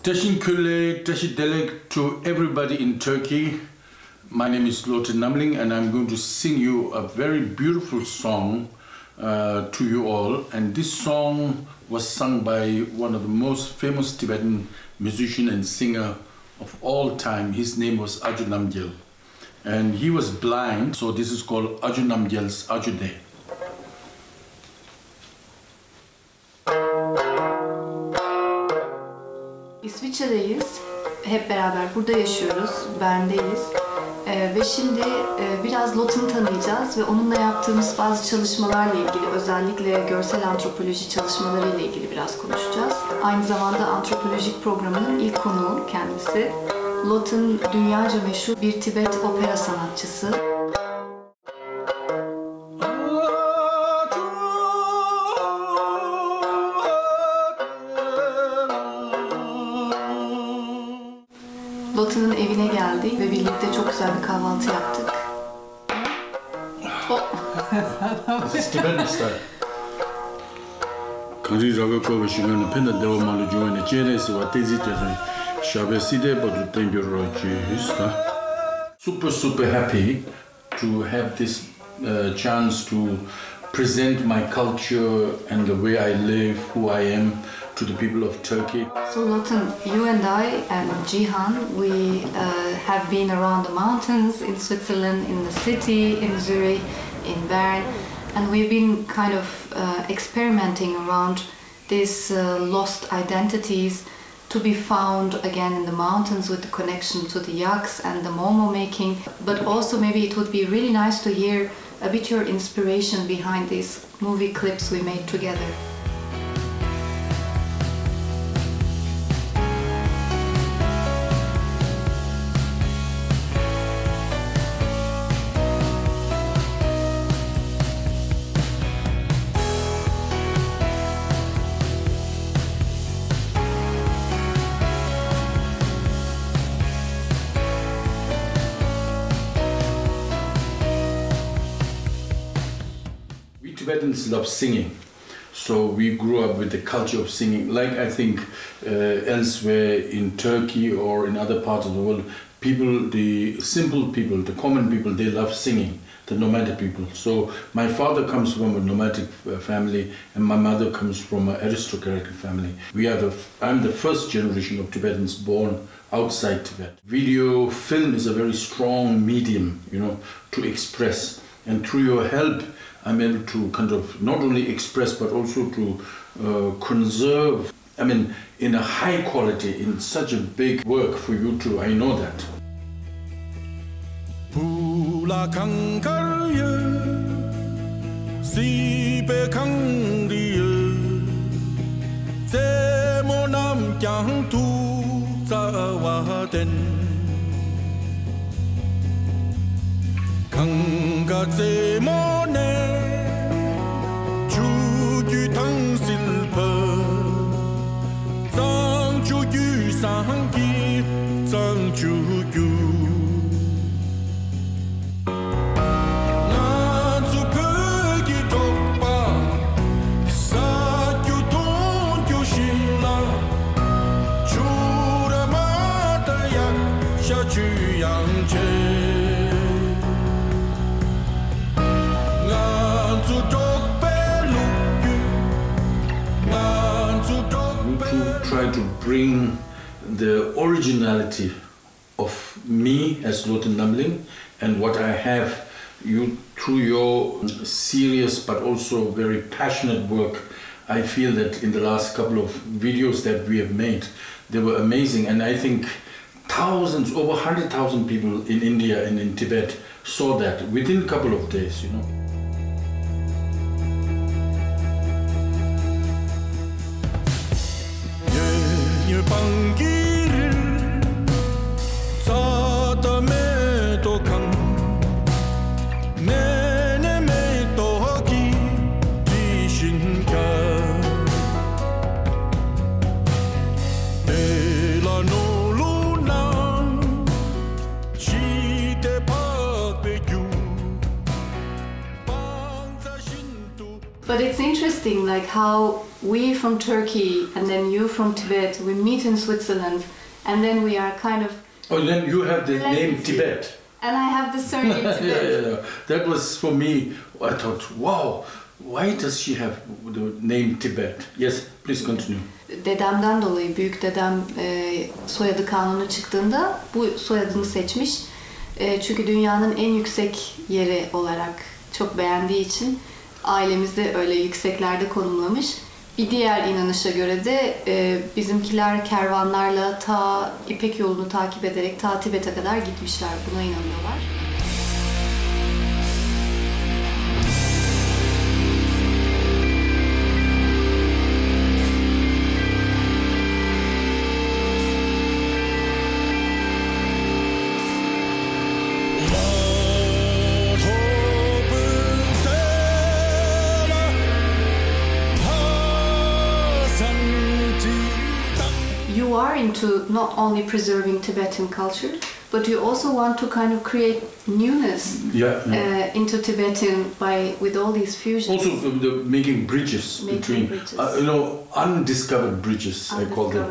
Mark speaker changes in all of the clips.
Speaker 1: Teşekkürler, teşekkürler to everybody in Turkey. My name is Loten Namling and I'm going to sing you a very beautiful song to you all. And this song was sung by one of the most famous Tibetan musician and singer of all time. His name was Ajunamgyal. And he was blind, so this is called Ajunamgyal's Ajude.
Speaker 2: İsviçre'deyiz. Hep beraber burada yaşıyoruz. Bern'deyiz. Ve şimdi biraz Loten'ı tanıyacağız ve onunla yaptığımız bazı çalışmalarla ilgili, özellikle görsel antropoloji çalışmalarıyla ilgili biraz konuşacağız. Aynı zamanda antropolojik programının ilk konuğu kendisi. Loten dünyaca meşhur bir Tibet opera sanatçısı. Loten'ın evine geldik ve birlikte çok güzel bir kahvaltı yaptık.
Speaker 1: This is Tibetan style. Kanji raga ko bashingana penda dewa malu juwane chere se wa tezi tezi shabeside but thank you roji. Super happy to have this chance to present my culture and the way I live, who I am, to the people of Turkey.
Speaker 2: So Loten, you and I and Jihan, we have been around the mountains in Switzerland, in the city, in Zurich, in Bern, and we've been kind of experimenting around these lost identities to be found again in the mountains with the connection to the yaks and the momo making. But also maybe it would be really nice to hear a bit your inspiration behind these movie clips we made together.
Speaker 1: Tibetans love singing, so we grew up with the culture of singing. Like I think elsewhere in Turkey or in other parts of the world, people, the simple people, the common people, they love singing, the nomadic people. So my father comes from a nomadic family and my mother comes from an aristocratic family. I'm the first generation of Tibetans born outside Tibet. Video film is a very strong medium, you know, to express, and through your help I'm able to kind of not only express but also to conserve, I mean, in a high quality, in such a big work for you too, I know that. Try to bring the originality of me as Loten Namling and what I have through your serious but also very passionate work. I feel that in the last couple of videos that we have made, they were amazing, and I think thousands, over 100,000 people in India and in Tibet saw that within a couple of days, you know.
Speaker 2: But it's interesting, like how we from Turkey and then you from Tibet, we meet in Switzerland, and then we are kind of.
Speaker 1: Oh, then you have the name Tibet.
Speaker 2: And I have the surname Tibet.
Speaker 1: Yeah. That was for me. I thought, wow, why does she have the name Tibet? Yes, please continue.
Speaker 2: Dedemden dolayı, büyük dedem soyadı kanunu çıktığında bu soyadını seçmiş. Çünkü dünyanın en yüksek yeri olarak çok beğendiği için ailemizde öyle yükseklerde konumlamış. Bir diğer inanışa göre de bizimkiler kervanlarla ta İpek yolunu takip ederek ta Tibet'e kadar gitmişler. Buna inanıyorlar. You are into not only preserving Tibetan culture, but you also want to kind of create newness into Tibetan with all these fusions.
Speaker 1: Also, making bridges between, undiscovered bridges, I call them.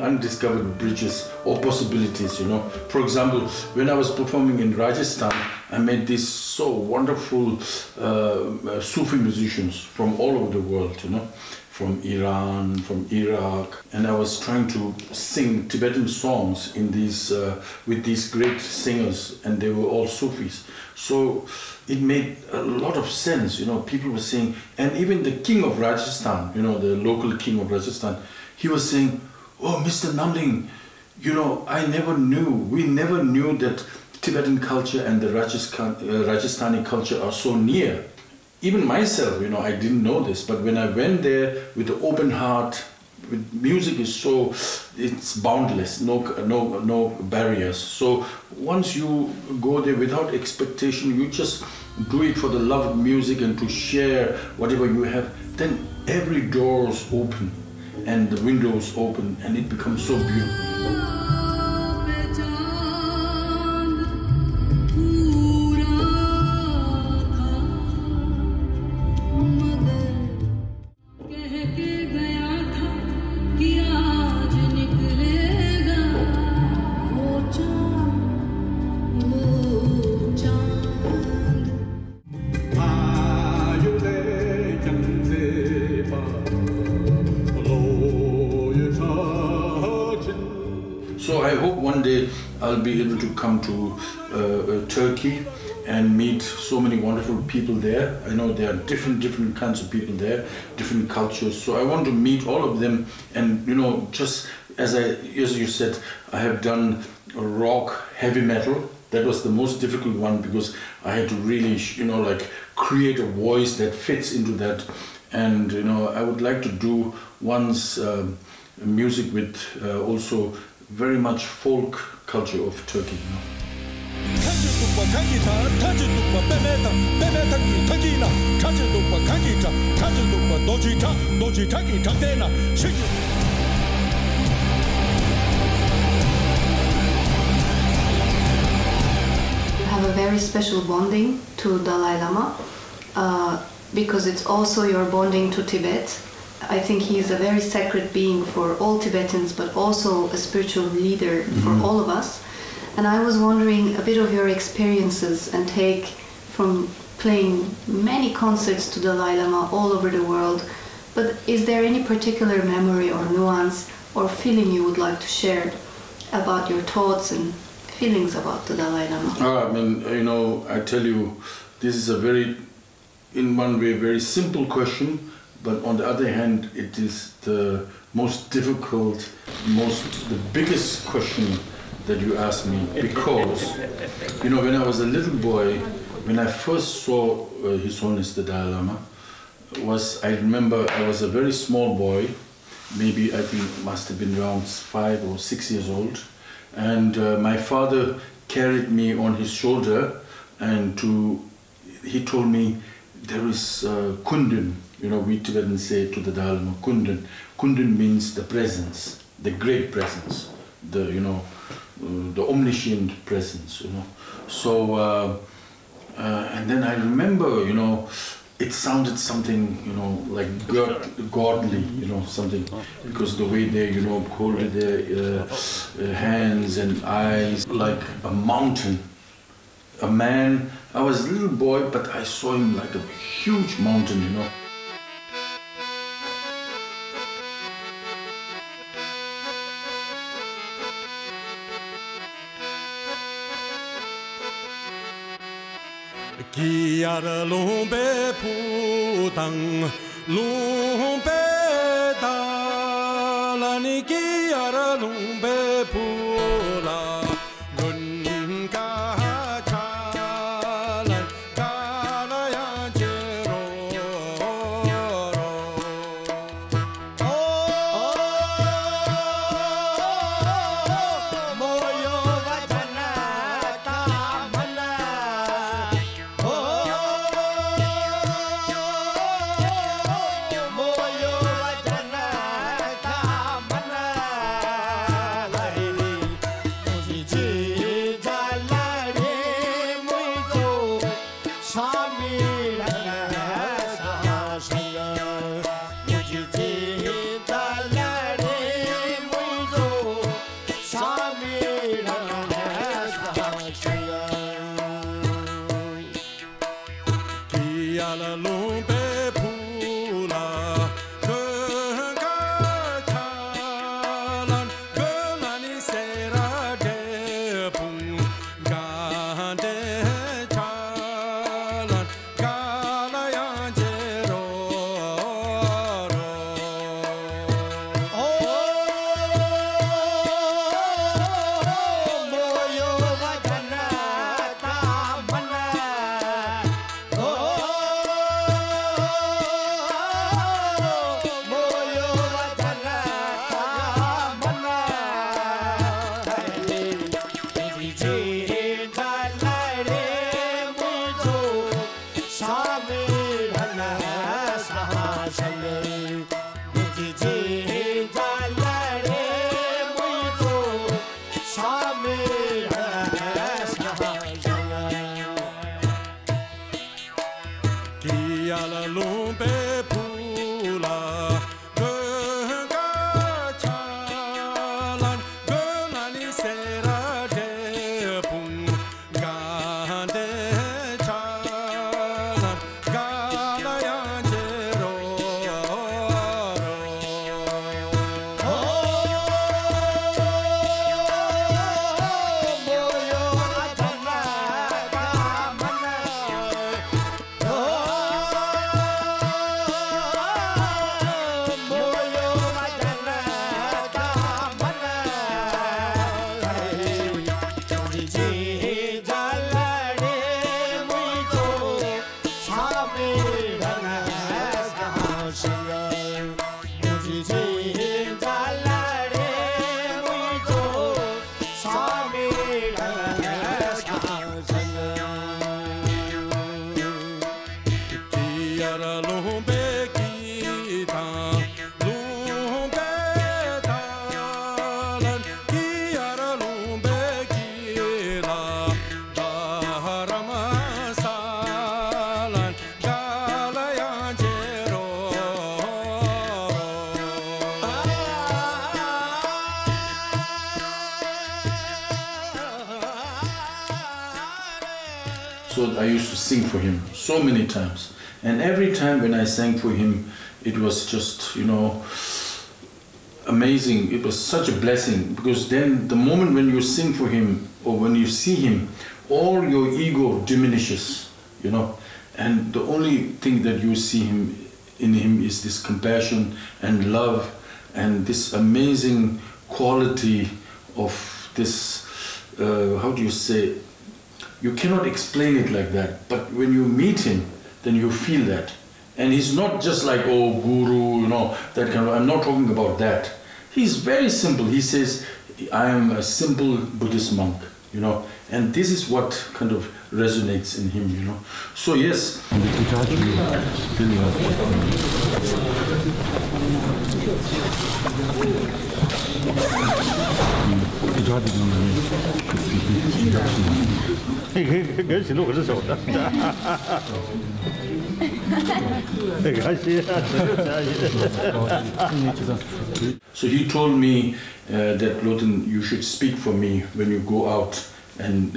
Speaker 1: Undiscovered bridges or possibilities, For example, when I was performing in Rajasthan, I met these so wonderful Sufi musicians from all over the world, from Iran, from Iraq, and I was trying to sing Tibetan songs in these with these great singers, and they were all Sufis. So it made a lot of sense, People were saying, and even the king of Rajasthan, the local king of Rajasthan, he was saying, "Oh, Mr. Namling, we never knew that Tibetan culture and the Rajasthani culture are so near." Even myself, I didn't know this, but when I went there with an open heart, music is it's boundless, no barriers. So once you go there without expectation, you just do it for the love of music and to share whatever you have, then every door is open. And the windows open, and it becomes so beautiful. So I hope one day I'll be able to come to Turkey and meet so many wonderful people there. I know there are different kinds of people there, different cultures. So I want to meet all of them, and just as you said, I have done rock, heavy metal. That was the most difficult one because I had to really, create a voice that fits into that. And I would like to do once music with also very much folk culture of Turkey.
Speaker 2: You have a very special bonding to Dalai Lama because it's also your bonding to Tibet. I think he is a very sacred being for all Tibetans, but also a spiritual leader for all of us. And I was wondering a bit of your experiences and take from playing many concerts to Dalai Lama all over the world. But is there any particular memory or nuance or feeling you would like to share about your thoughts and feelings about the Dalai Lama?
Speaker 1: I mean, you know, I tell you, this is a very, in one way, very simple question, but on the other hand, it is the most difficult, the biggest question that you asked me, because, you know, when I was a little boy, when I first saw His Holiness the Dalai Lama, I remember I was a very small boy, maybe I think must have been around 5 or 6 years old, and my father carried me on his shoulder, and he told me there is kundun. You know, we Tibetans say to the Dalai Lama, kundun. Kundun means the presence, the great presence, the, you know, the omniscient presence, you know. So, and then I remember, you know, it sounded something, you know, like godly, you know, something, because the way they, you know, holded their hands and eyes like a mountain. A man, I was a little boy, but I saw him like a huge mountain, you know.
Speaker 3: Kiara lumbe putang lumbe dalani kiara lumbe pula gun ka chalan kala ya jero moyo vajana tamana
Speaker 1: So I used to sing for him so many times. And every time when I sang for him, it was just, you know, amazing. It was such a blessing, because then the moment when you sing for him or when you see him, all your ego diminishes, you know, and the only thing that you see in him is this compassion and love and this amazing quality of this, how do you say, you cannot explain it like that, but when you meet him, then you feel that. And he's not just like, oh, guru, you know, that kind of, I'm not talking about that. He's very simple. He says, I am a simple Buddhist monk, you know, and this is what kind of resonates in him, you know. So, yes. So he told me that, Loten, you should speak for me when you go out and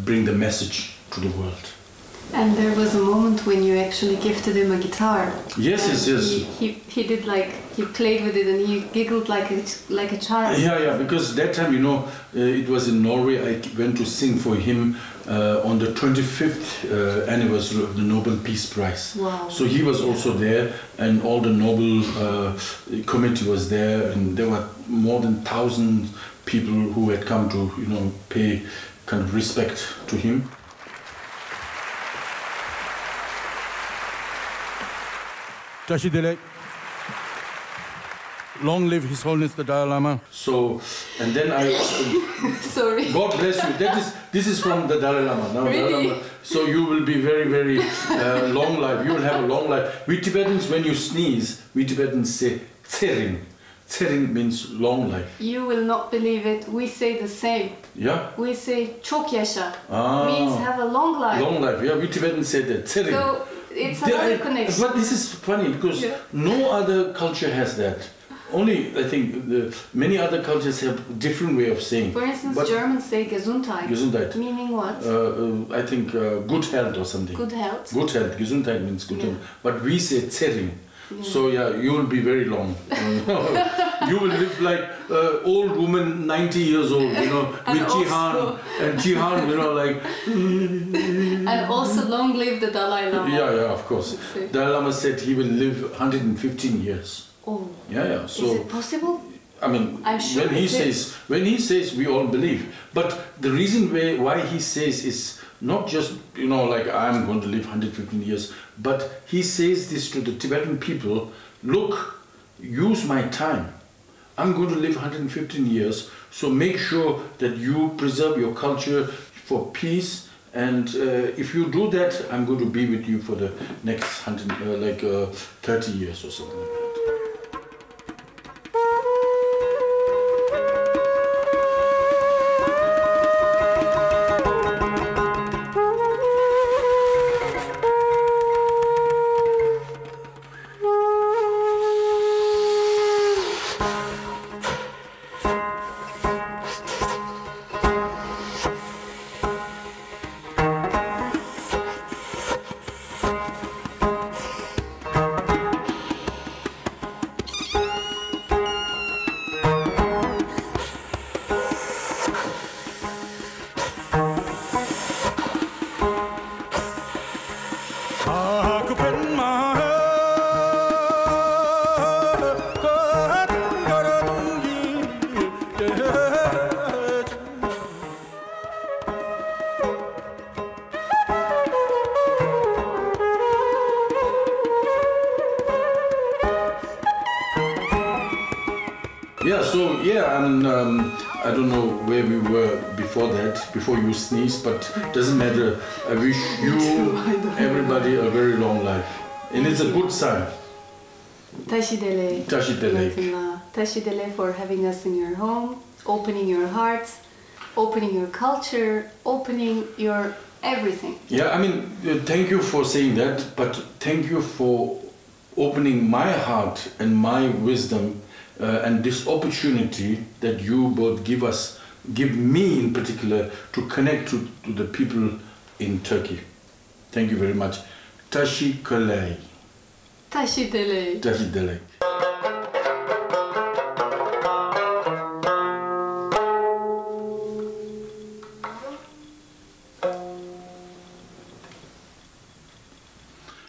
Speaker 1: bring the message to the world.
Speaker 2: And there was a moment when you actually gifted him a guitar.
Speaker 1: Yes, yes, yes.
Speaker 2: He did like, he played with it and he giggled like a child.
Speaker 1: Yeah, yeah, because that time, you know, it was in Norway. I went to sing for him on the 25th anniversary of the Nobel Peace Prize.
Speaker 2: Wow.
Speaker 1: So he was also there, and all the Nobel committee was there, and there were more than 1,000 people who had come to, you know, pay kind of respect to him.
Speaker 4: Tashi, long live His Holiness the Dalai Lama.
Speaker 1: So, and then I...
Speaker 2: Sorry.
Speaker 1: God bless you. This is from the Dalai Lama. Now,
Speaker 2: Really?
Speaker 1: Dalai Lama. So you will be very, very long life. You will have a long life. We Tibetans, when you sneeze, we Tibetans say tsering. Tsering means long life.
Speaker 2: You will not believe it. We say the same.
Speaker 1: Yeah?
Speaker 2: We say çok yaşa.
Speaker 1: Ah.
Speaker 2: Means have a long life.
Speaker 1: Long life. Yeah, we Tibetans say that. Tsering.
Speaker 2: So it's another connection.
Speaker 1: But this is funny because no other culture has that. Only, I think, many other cultures have different way of saying.
Speaker 2: For instance,
Speaker 1: but
Speaker 2: Germans say Gesundheit.
Speaker 1: Gesundheit.
Speaker 2: Meaning what?
Speaker 1: I think good health or something.
Speaker 2: Good health.
Speaker 1: Good health. Gesundheit means good health. But we say tsering. So yeah, you will be very long. You will live like old woman, 90 years old, you know, with Jihan and Jihan, you know, like.
Speaker 2: And also long live the Dalai Lama.
Speaker 1: Yeah, yeah, of course. Dalai Lama said he will live 115 years.
Speaker 2: Oh.
Speaker 1: Yeah, yeah. So.
Speaker 2: Is it possible?
Speaker 1: I mean,
Speaker 2: I'm sure
Speaker 1: when he says, we all believe. But the reason why he says is not just, you know, like I'm going to live 115 years, but he says this to the Tibetan people, look, use my time. I'm going to live 115 years, so make sure that you preserve your culture for peace, and if you do that, I'm going to be with you for the next 30 years or something like that. I don't know where we were before that, before you sneezed, but doesn't matter. I wish you, everybody, a very long life. And it's a good sign.
Speaker 2: Tashi Dele.
Speaker 1: Tashi Dele.
Speaker 2: Tashi Dele for having us in your home, opening your heart, opening your culture, opening your everything.
Speaker 1: Yeah, I mean, thank you for saying that, but thank you for opening my heart and my wisdom and this opportunity that you both give me in particular, to connect to the people in Turkey. Thank you very much. Tashi Kalei.
Speaker 2: Tashi Delek.
Speaker 1: Tashi Delek.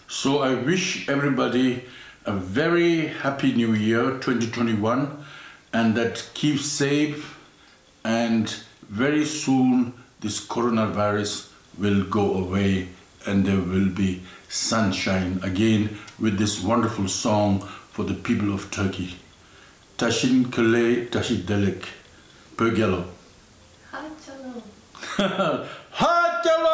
Speaker 1: So I wish everybody a very happy new year 2021 and that keep safe, and very soon this coronavirus will go away and there will be sunshine again with this wonderful song for the people of Turkey. Tashin Kalei Tashi Delek Pögelo.
Speaker 2: Hachalo.
Speaker 1: Hachalo!